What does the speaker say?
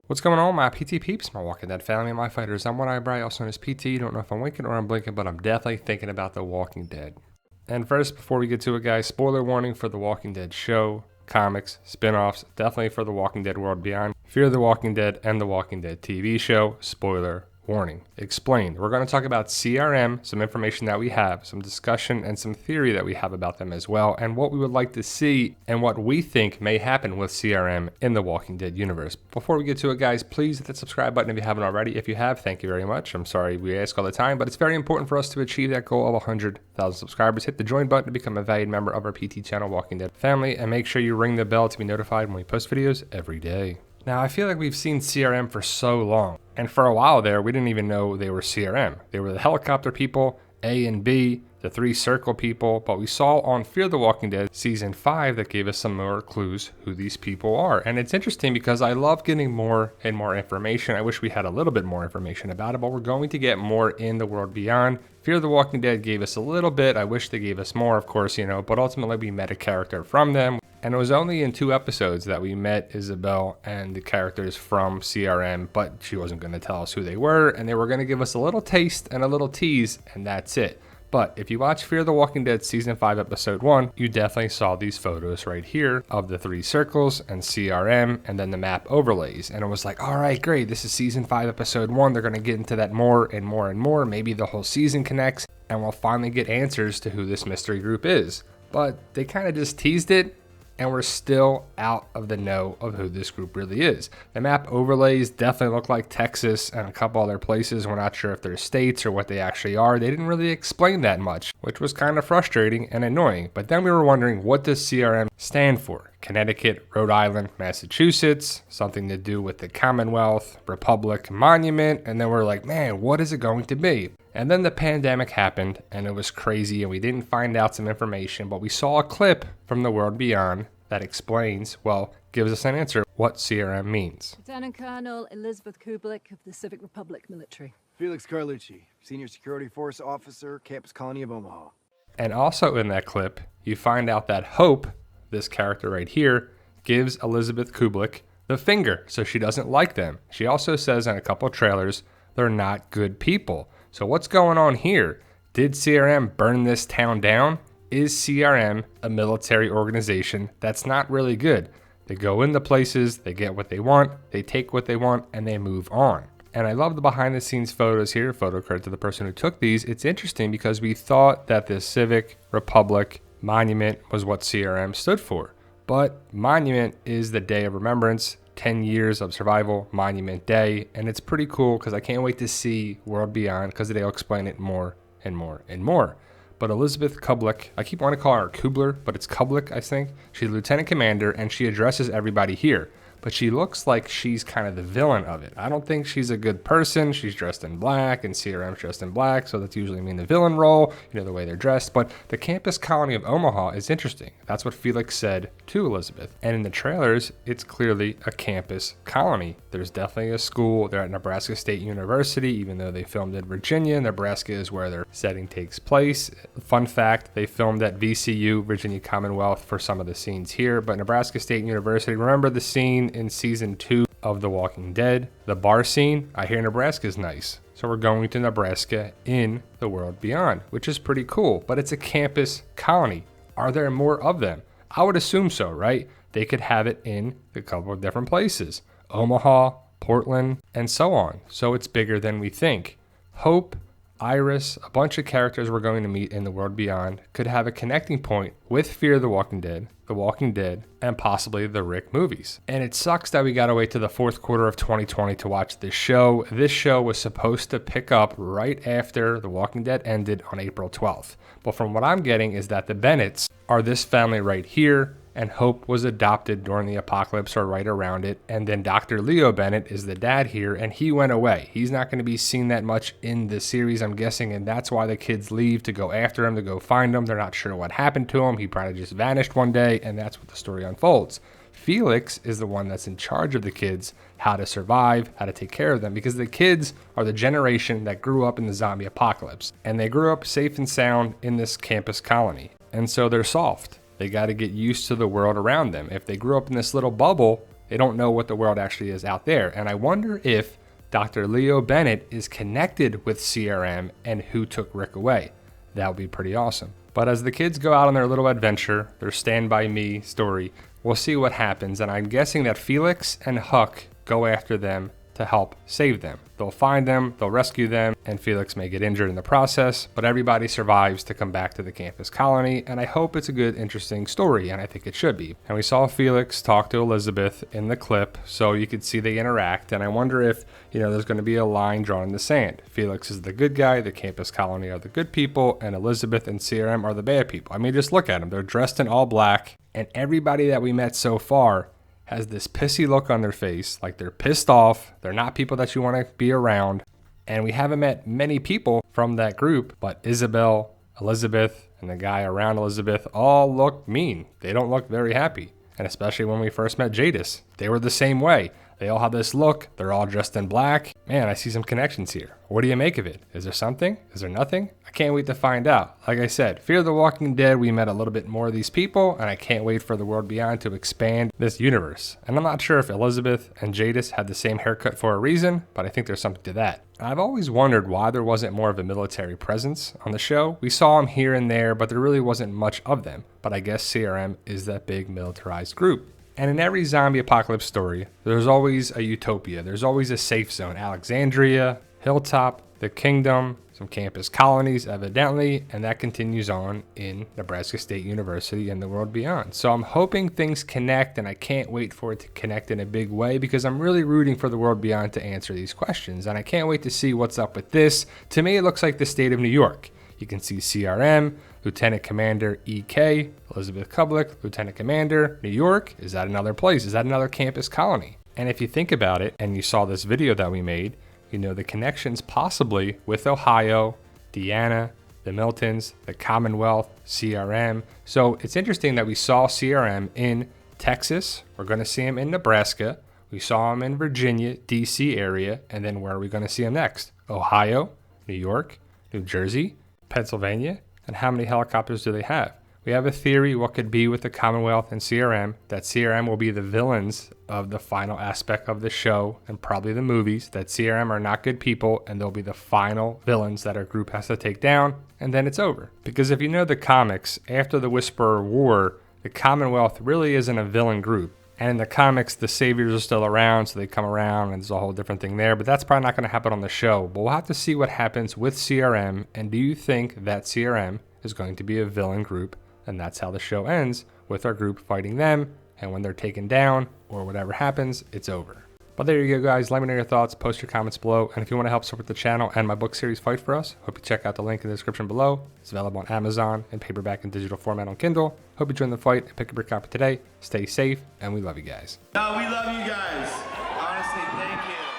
What's going on, my PT peeps, my Walking Dead family, my fighters? I'm One Eye Bry, also known as PT. Don't know if I'm winking or I'm blinking, but I'm definitely thinking about The Walking Dead. And first, before we get to it, guys, spoiler warning for The Walking Dead show, comics, spin-offs, definitely for The Walking Dead World Beyond, Fear the Walking Dead, and The Walking Dead TV show, spoiler warning. Explained. We're going to talk about CRM, some information that we have, some discussion, and some theory that we have about them as well, and what we would like to see and what we think may happen with CRM in the Walking Dead universe. Before we get to it, guys, please hit that subscribe button if you haven't already. If you have, thank you very much. I'm sorry we ask all the time, but it's very important for us to achieve that goal of 100,000 subscribers. Hit the join button to become a valued member of our PT channel, Walking Dead family, and make sure you ring the bell to be notified when we post videos every day. Now, I feel like we've seen CRM for so long, and for a while there, we didn't even know they were CRM. They were the helicopter people, A and B, the 3 circle people, but we saw on Fear the Walking Dead Season 5 that gave us some more clues who these people are. And it's interesting because I love getting more and more information. I wish we had a little bit more information about it, but we're going to get more in the World Beyond. Fear the Walking Dead gave us a little bit. I wish they gave us more, of course, but ultimately we met a character from them. And it was only in 2 episodes that we met Isabel and the characters from CRM, but she wasn't going to tell us who they were, and they were going to give us a little taste and a little tease, and that's it. But if you watch Fear the Walking Dead Season 5 Episode 1, you definitely saw these photos right here of the 3 circles and CRM and then the map overlays. And it was like, all right, great, this is Season 5 Episode 1. They're going to get into that more and more and more. Maybe the whole season connects, and we'll finally get answers to who this mystery group is. But they kind of just teased it, and we're still out of the know of who this group really is. The map overlays definitely look like Texas and a couple other places. We're not sure if they're states or what they actually are. They didn't really explain that much, which was kind of frustrating and annoying. But then we were wondering, what does CRM stand for? Connecticut, Rhode Island, Massachusetts, something to do with the Commonwealth, Republic, Monument, and then we're like, man, what is it going to be? And then the pandemic happened, and it was crazy, and we didn't find out some information, but we saw a clip from the World Beyond that explains, gives us an answer what CRM means. Lieutenant Colonel Elizabeth Kublik of the Civic Republic Military. Felix Carlucci, Senior Security Force Officer, Campus Colony of Omaha. And also in that clip, you find out that Hope, this character right here, gives Elizabeth Kublik the finger, so she doesn't like them. She also says in a couple of trailers, they're not good people. So what's going on here? Did CRM burn this town down? Is CRM a military organization that's not really good? They go into places, they get what they want, they take what they want, and they move on. And I love the behind the scenes photos here. Photo credit to the person who took these. It's interesting because we thought that the Civic Republic Monument was what CRM stood for. But Monument is the Day of Remembrance, 10 years of survival, Monument Day, and it's pretty cool because I can't wait to see World Beyond because they'll explain it more and more and more. But Elizabeth Kublik, I keep wanting to call her Kubler, but it's Kublik, I think. She's lieutenant commander, and she addresses everybody here. But she looks like she's kind of the villain of it. I don't think she's a good person. She's dressed in black, and CRM's dressed in black, so that's usually mean the villain role, the way they're dressed. But the campus colony of Omaha is interesting. That's what Felix said to Elizabeth. And in the trailers, it's clearly a campus colony. There's definitely a school. They're at Nebraska State University, even though they filmed in Virginia. Nebraska is where their setting takes place. Fun fact, they filmed at VCU, Virginia Commonwealth, for some of the scenes here. But Nebraska State University, remember the scene in Season 2 of The Walking Dead, the bar scene? I hear Nebraska's nice. So we're going to Nebraska in the World Beyond, which is pretty cool, but it's a campus colony. Are there more of them? I would assume so, right? They could have it in a couple of different places. Omaha, Portland, and so on. So it's bigger than we think. Hope, Iris, a bunch of characters we're going to meet in the World Beyond could have a connecting point with Fear the Walking Dead, and possibly the Rick movies. And it sucks that we gotta wait to the 4th quarter of 2020 to watch this show. This show was supposed to pick up right after The Walking Dead ended on April 12th. But from what I'm getting is that the Bennetts are this family right here, and Hope was adopted during the apocalypse or right around it. And then Dr. Leo Bennett is the dad here, and he went away. He's not going to be seen that much in the series, I'm guessing, and that's why the kids leave to go after him, to go find him. They're not sure what happened to him. He probably just vanished one day, and that's what the story unfolds. Felix is the one that's in charge of the kids, how to survive, how to take care of them, because the kids are the generation that grew up in the zombie apocalypse, and they grew up safe and sound in this campus colony, and so they're soft. They got to get used to the world around them. If they grew up in this little bubble, They don't know what the world actually is out there. And I wonder if Dr. Leo Bennett is connected with CRM and who took Rick away. That would be pretty awesome. But as the kids go out on their little adventure, their Stand By Me story, we'll see what happens. And I'm guessing that Felix and Huck go after them to help save them. They'll find them, they'll rescue them, and Felix may get injured in the process, but everybody survives to come back to the campus colony, and I hope it's a good, interesting story, and I think it should be. And we saw Felix talk to Elizabeth in the clip, so you could see they interact, and I wonder if, there's going to be a line drawn in the sand. Felix is the good guy, the campus colony are the good people, and Elizabeth and CRM are the bad people. I mean, just look at them. They're dressed in all black, and everybody that we met so far has this pissy look on their face, like they're pissed off. They're not people that you want to be around. And we haven't met many people from that group, but Isabel, Elizabeth, and the guy around Elizabeth all look mean. They don't look very happy. And especially when we first met Jadis, they were the same way. They all have this look. They're all dressed in black. Man, I see some connections here. What do you make of it? Is there something? Is there nothing? I can't wait to find out. Like I said, Fear the Walking Dead, we met a little bit more of these people, and I can't wait for the world beyond to expand this universe. And I'm not sure if Elizabeth and Jadis had the same haircut for a reason, but I think there's something to that. I've always wondered why there wasn't more of a military presence on the show. We saw them here and there, but there really wasn't much of them. But I guess CRM is that big militarized group. And in every zombie apocalypse story, there's always a utopia. There's always a safe zone. Alexandria, Hilltop, the Kingdom, some campus colonies evidently, and that continues on in Nebraska State University and the world beyond. So I'm hoping things connect, and I can't wait for it to connect in a big way because I'm really rooting for the world beyond to answer these questions. And I can't wait to see what's up with this. To me, it looks like the state of New York. You can see CRM, Lieutenant Commander EK, Elizabeth Kublick, Lieutenant Commander, New York. Is that another place? Is that another campus colony? And if you think about it, and you saw this video that we made, the connections possibly with Ohio, Deanna, the Miltons, the Commonwealth, CRM. So it's interesting that we saw CRM in Texas. We're going to see him in Nebraska. We saw him in Virginia, DC area. And then where are we going to see him next? Ohio, New York, New Jersey, Pennsylvania. And how many helicopters do they have? We have a theory what could be with the Commonwealth and CRM, that CRM will be the villains of the final aspect of the show and probably the movies, that CRM are not good people and they'll be the final villains that our group has to take down, and then it's over. Because if you know the comics, after the Whisperer War, the Commonwealth really isn't a villain group. And in the comics, the saviors are still around, so they come around, and there's a whole different thing there. But that's probably not going to happen on the show. But we'll have to see what happens with CRM. And do you think that CRM is going to be a villain group? And that's how the show ends, with our group fighting them. And when they're taken down, or whatever happens, it's over. But there you go, guys. Let me know your thoughts. Post your comments below. And if you want to help support the channel and my book series, Fight For Us, hope you check out the link in the description below. It's available on Amazon in paperback and digital format on Kindle. Hope you join the fight and pick up your copy today. Stay safe, and we love you guys. We love you guys.